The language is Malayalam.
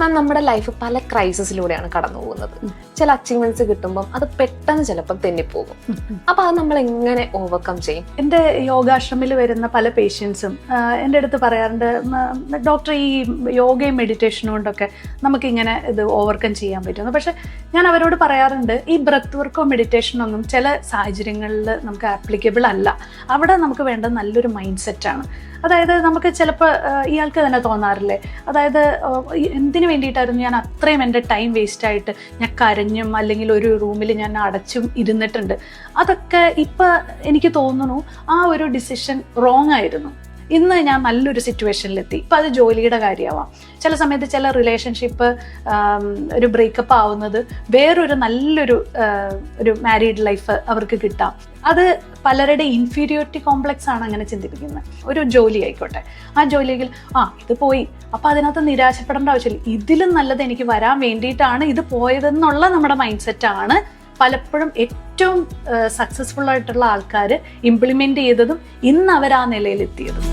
മാം, നമ്മുടെ ലൈഫ് പല ക്രൈസിസിലൂടെയാണ് കടന്നു പോകുന്നത്. ചില അച്ചീവ്മെന്റ്സ് കിട്ടുമ്പോൾ അത് പെട്ടെന്ന് ചിലപ്പോൾ തെന്നിപ്പോകും. അപ്പൊ അത് നമ്മൾ എങ്ങനെ ഓവർകം ചെയ്യും? എൻ്റെ യോഗാശ്രമിൽ വരുന്ന പല പേഷ്യൻസും എൻ്റെ അടുത്ത് പറയാറുണ്ട്, ഡോക്ടർ ഈ യോഗയും മെഡിറ്റേഷനും കൊണ്ടൊക്കെ നമുക്കിങ്ങനെ ഇത് ഓവർകം ചെയ്യാൻ പറ്റുന്നു. പക്ഷെ ഞാൻ അവരോട് പറയാറുണ്ട്, ഈ ബ്രെത്ത് വർക്കോ മെഡിറ്റേഷനോ ഒന്നും ചില സാഹചര്യങ്ങളിൽ നമുക്ക് ആപ്ലിക്കബിൾ അല്ല. അവിടെ നമുക്ക് വേണ്ടത് നല്ലൊരു മൈൻഡ് സെറ്റാണ്. അതായത് നമുക്ക് ചിലപ്പോൾ ഇയാൾക്ക് തന്നെ തോന്നാറില്ലേ, അതായത് എന്തിനു വേണ്ടിയിട്ടായിരുന്നു ഞാൻ അത്രയും എൻ്റെ ടൈം വേസ്റ്റായിട്ട് ഞാൻ കരഞ്ഞും അല്ലെങ്കിൽ ഒരു റൂമിൽ ഞാൻ അടച്ചും ഇരുന്നിട്ടുണ്ട്. അതൊക്കെ ഇപ്പം എനിക്ക് തോന്നുന്നു ആ ഒരു ഡിസിഷൻ റോങ് ആയിരുന്നു. ഇന്ന് ഞാൻ നല്ലൊരു സിറ്റുവേഷനിലെത്തി. ഇപ്പം അത് ജോലിയുടെ കാര്യമാവാം, ചില സമയത്ത് ചില റിലേഷൻഷിപ്പ് ഒരു ബ്രേക്കപ്പ് ആവുന്നത് വേറൊരു നല്ലൊരു ഒരു മാരീഡ് ലൈഫ് അവർക്ക് കിട്ടാം. അത് പലരുടെ ഇൻഫീരിയോറിറ്റി കോംപ്ലക്സ് ആണ് അങ്ങനെ ചിന്തിപ്പിക്കുന്നത്. ഒരു ജോലി ആയിക്കോട്ടെ, ആ ജോലിയിൽ ഇത് പോയി, അപ്പം അതിനകത്ത് നിരാശപ്പെടേണ്ട ആവശ്യമില്ല, ഇതിലും നല്ലത് എനിക്ക് വരാൻ വേണ്ടിയിട്ടാണ് ഇത് പോയതെന്നുള്ള നമ്മുടെ മൈൻഡ് സെറ്റാണ് പലപ്പോഴും ഏറ്റവും സക്സസ്ഫുൾ ആയിട്ടുള്ള ആൾക്കാർ ഇംപ്ലിമെൻ്റ് ചെയ്തതും ഇന്ന് അവർ ആ നിലയിലെത്തിയതും.